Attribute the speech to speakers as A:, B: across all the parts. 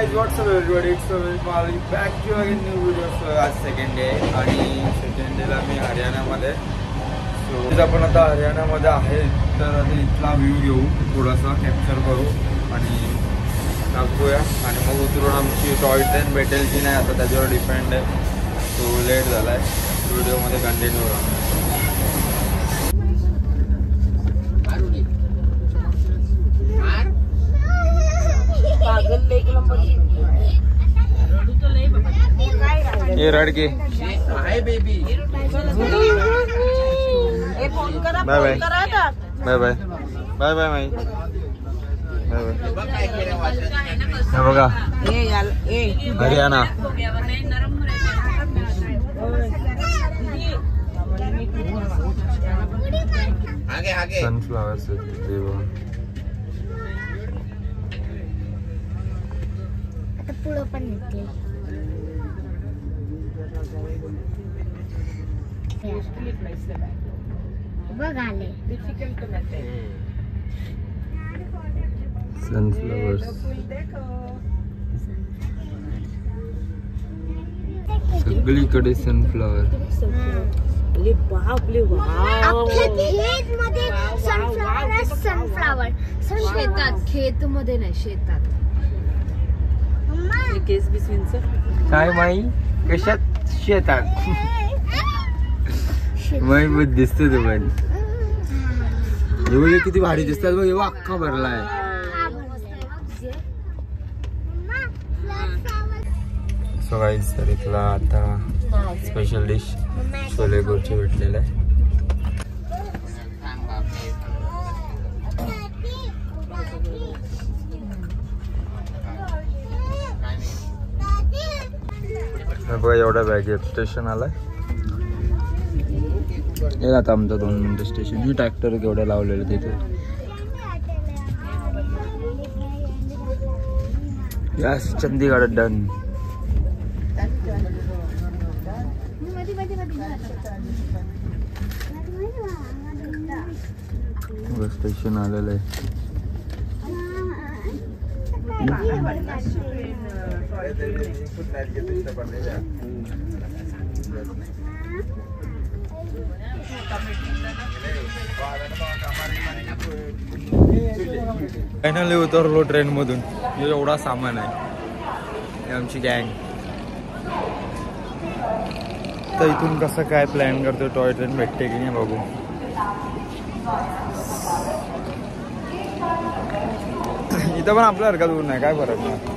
A: guys, what's up everybody? It's Mali back to again new video. So आज second day आणि second डेला मी हरियाणामध्ये. So आपण आता हरियाणामध्ये आहे तर आता इथला व्ह्यू घेऊ, थोडासा कॅप्चर करू आणि टाकूया आणि मग उतरून आमची टॉय ट्रेन भेटेल की नाही आता त्याच्यावर डिपेंड आहे. सो लेट झाला आहे, व्हिडिओमध्ये कंटिन्यू राहा. ये रडके hi baby, bye bye bye bye bye bye my bye बघा हरियाणा. सनफ्लावर्स
B: पुढं पण निघते. बघ आले
A: सनफ्लावर्स, सगळीकडे सनफ्लावर.
B: सनफ्लावर शेतात, खेत मध्ये नाही शेतात.
A: काय माई कशात शेतात माई बघ दिसते तू पण. एवढे किती भारी दिसतात बघ, एवढा अख्खा भरलाय. सो गाईज तर इथला आता स्पेशल डिश छोले कुलचे भेटलेलं आहे. बघा एवढा बॅग स्टेशन आलाय. हे आता आमचं 2 मिनिटं स्टेशन. हे ट्रॅक्टर केवढं लावलेलं तिथे. Yes, Chandigarh done. स्टेशन आलेलं आहे. फायनली उतरलो ट्रेन मधून. एवढा सामान आहे. आमची गँग तर इथून कसं काय प्लॅन करतो, टॉय ट्रेन भेटते की नाही बघू. इथं पण आपल्यासारखा दूर नाही, काय फरक नाही.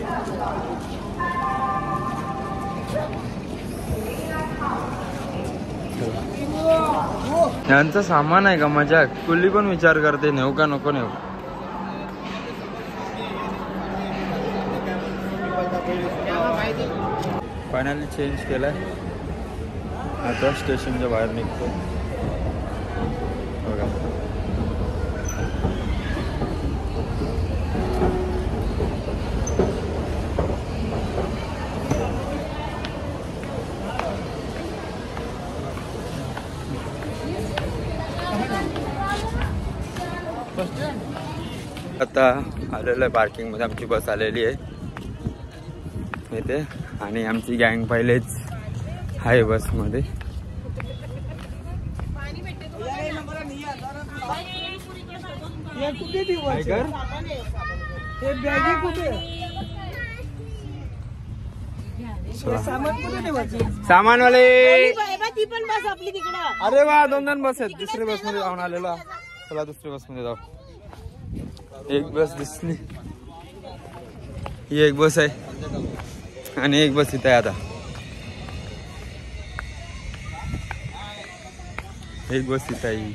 A: यांचं सामान आहे का मजा. कुल्ली पण विचार करते नेऊ का नको नेऊ. फायनली चेंज केलाय, आता स्टेशनच्या बाहेर निघतो. बघा आता आलेलं आहे पार्किंग मध्ये. आमची बस आलेली आहे इथे आणि आमची गँग पहिलेच आहे बस मध्ये. सामान वाले. अरे वा, 2 बस आहेत. दुसरी बस मध्ये जाऊन आलेला. चला दुसरी बस मध्ये जाऊ. एक बस दिसली, ही एक बस आहे आणि एक बस इथे आहे. आता एक बस इथे आहे.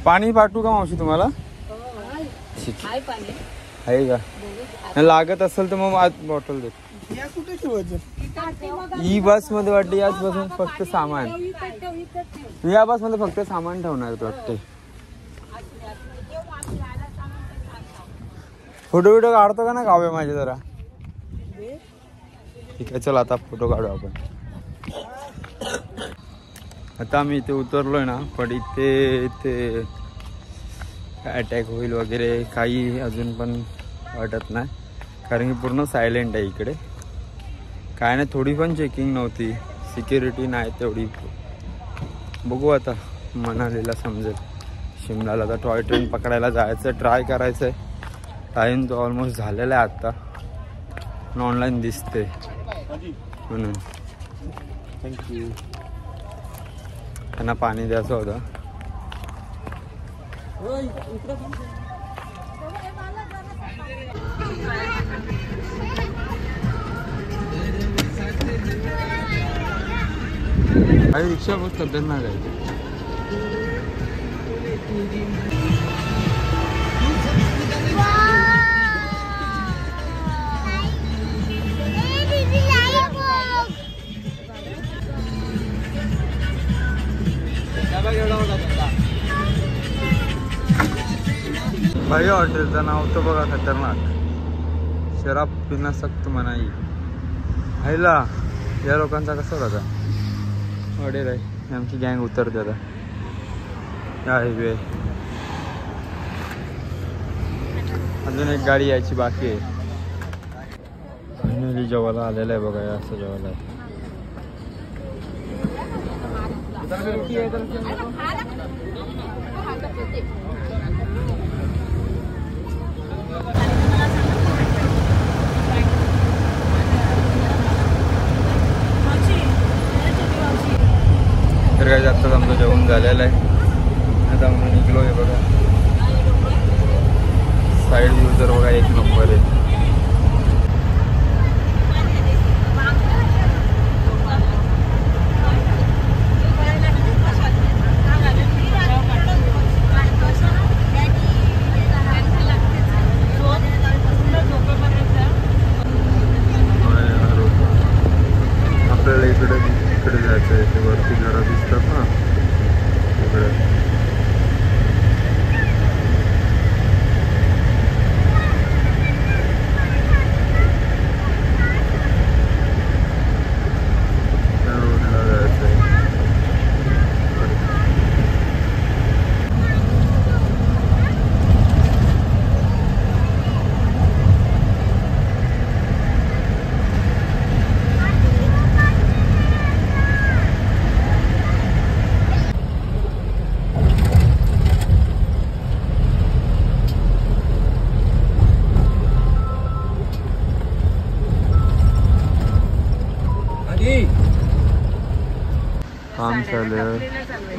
A: पाणी पाठवू का मावशी तुम्हाला? आहे का? लागत असेल तर मग आज बॉटल दे. ही बस मध्ये वाटते, याच बसून फक्त सामान. या बस मध्ये फक्त सामान ठेवणार वाटते. फोटो बिटो काढतो का ना गावे माझे जरा. ठीक आहे, चल आता फोटो काढू आपण. आता आम्ही इथे उतरलोय ना, पण इथे अटॅक होईल वगैरे काही अजून पण वाटत नाही, कारण की पूर्ण सायलेंट आहे इकडे. काय नाही, थोडी पण चेकिंग नव्हती, सिक्युरिटी नाही तेवढी. बघू आता, मनालीला समजेल. शिमलाला तर टॉय ट्रेन पकडायला जायचं, ट्राय करायचं आहे. टाईम तो ऑलमोस्ट झालेला आहे आत्ता, ऑनलाईन दिसते म्हणून. थँक्यू. त्यांना पाणी द्यायचं होतं. काही रिक्षा बहुत खतरनाक आहे. भाई हॉटेलचं नाव तर बघा, खतरनाक. शराब पिणं सक्त मनाई. आईला या लोकांचा कसं होता हॉटेल आहे. आमची गँग उतरते आता या हायवे. अजून एक गाडी यायची बाकी आहे. फायनली जेवायला आलेलं आहे बघा, असं जेवायला आहे. तर काय आत्ताच आमचं जेवण झालेलं आहे. आता आम्ही निघलो आहे बघा. साईड व्ह्यू तर बघा एक नंबर आहे. आपल्याला इकडे जायचं आहे. ते वरती घरा दिसतात ना तिकडे. काम चालू आहे.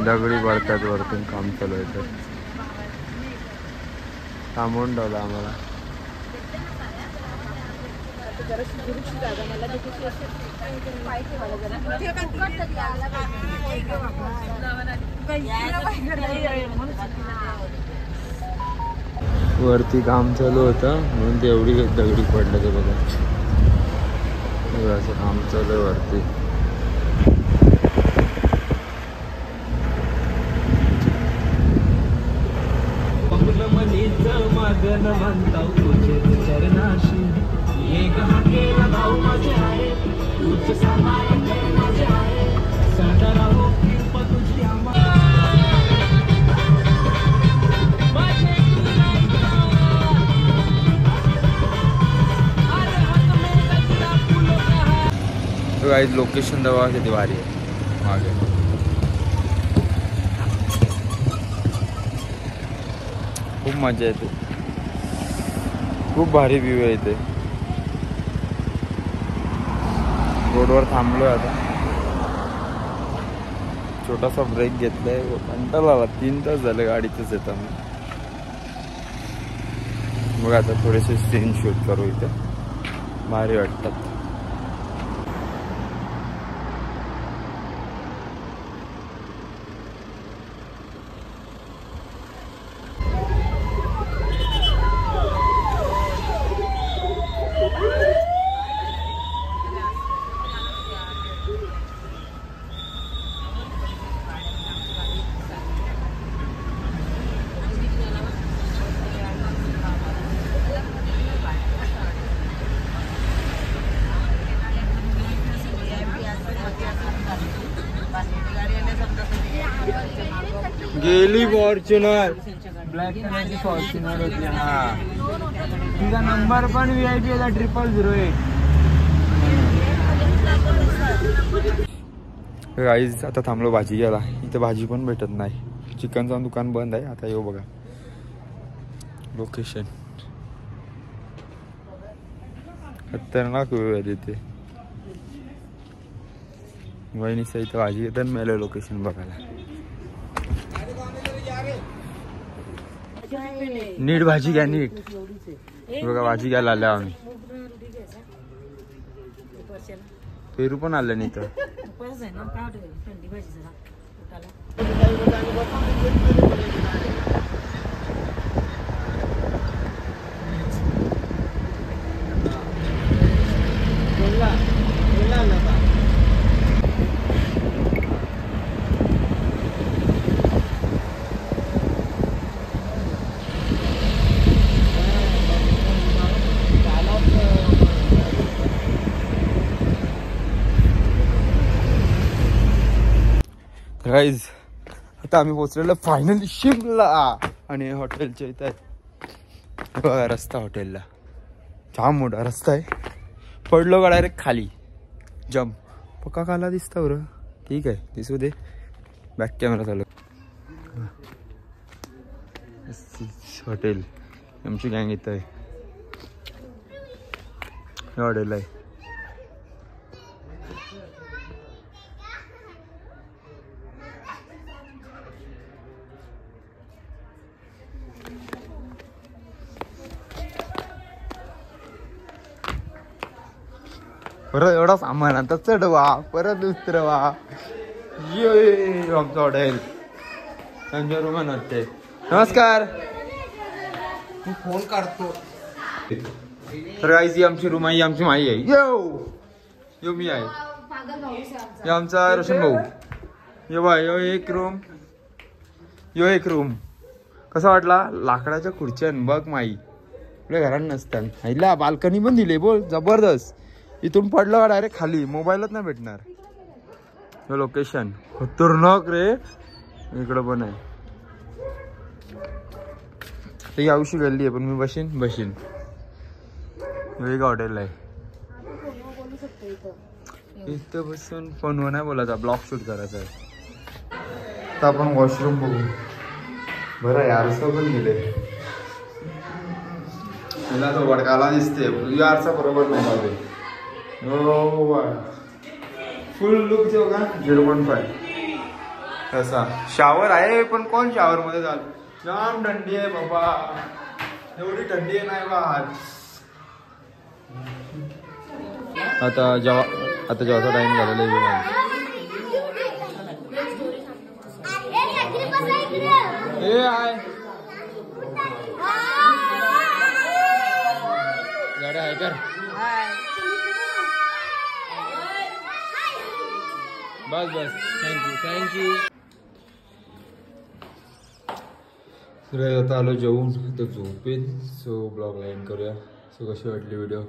A: दगडी पडतात वरतून, काम चालू आहे. तर थांबवून ठेवलं आम्हाला. वरती काम चालू होतं म्हणून ते एवढी दगडी पडलं. ते बघा असं काम चालू आहे वरती. तो गाइस लोकेशन दवा किती भारी आहे मागे. खूप मजा येते, खूप भारी व्ह्यू आहे इथे. रोडवर थांबलोय आता, छोटासा ब्रेक घेतलाय. कंटाळा आला, 3 तास झाले गाडीतच येत आम्ही. मग आता थोडेसे सीन शूट करू इथे, भारी वाटतात. गेली फॉर्च्युनर. ब्लॅक कलरची फॉर्च्युनर होती. हा तिचा नंबर पण VIP होता 0008. गाईज आता थांबलो भाजी घ्यायला. इथं भाजी पण भेटत नाही. चिकनचं दुकान बंद आहे आता. येऊ बघा लोकेशन. खतरनाक वेळ आहे तिथे. वहिनीचं इथं भाजी घेतात मेलं लोकेशन बघायला. नीट भाजी घ्या नीट. बघा भाजी घ्यायला आल्या आम्ही. पेरू पण आलं नाही तर. गाईज आता आम्ही पोहोचलेलो फायनली शिमला. आणि हॉटेलच्या इथं आहे बघा रस्ता. हॉटेलला जाम मोठा रस्ता आहे. पडलो का डायरेक्ट खाली जम्प. पक्का खाला दिसता बरं. ठीक आहे दिसू दे. बॅक कॅमेरा चालू. हॉटेल आमची गँग इथं आहे. हॉटेल आहे. परत एवढा सामान आता चढवा परत उतरवा. ये आमचं हॉटेल त्यांच्या रूम वाटते. नमस्कार. फोन काढतो. तर गाईज ही आमची रूम आहे. आमची माई आहे. यो मी आहे. यो आमचा रोशन भाऊ. यो बाय यो एक रूम. यो एक रूम. कसा वाटला? लाकडाच्या खुर्च्या बघ माई आपल्या घरात नसतात. आईला बाल्कनी पण दिली बोल जबरदस्त. इथून पडलं का डायरेक्ट खाली. मोबाईलच नाही भेटणार. हे लोकेशन खतरनाक रे. इकडं पण आहे. ही आयुषी गल्ली आहे पण मी बशीन. एक हॉटेल आहे. इथं बसून फोनवर नाही बोलायचा. ब्लॉग शूट करायचा आहे. आता आपण वॉशरूम बघू. बरं यारसा पण दिले. तिला तो वडकाला दिसते. यारसा बरोबर नाही बाबे. फुल लुक जो का 0.5 तसा. शावर आहे पण कोण शावर मध्ये झालं. जाम थंडी आहे बाबा. एवढी थंडी आहे नाही बा. आता जेव्हाचा टाइम झालेला आहे. गाड्या आहे कर. बस थँक्यू. आता आलो जेवून तर झोपेन. सो ब्लॉगला एंड करूया. सो कशी वाटली व्हिडिओ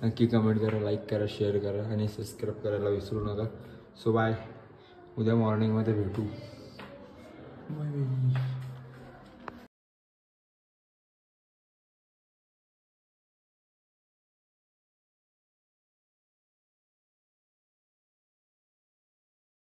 A: नक्की कमेंट करा, लाईक करा, शेअर करा आणि सबस्क्राईब करायला विसरू नका. So bye. उद्या मॉर्निंगमध्ये भेटू. बाय.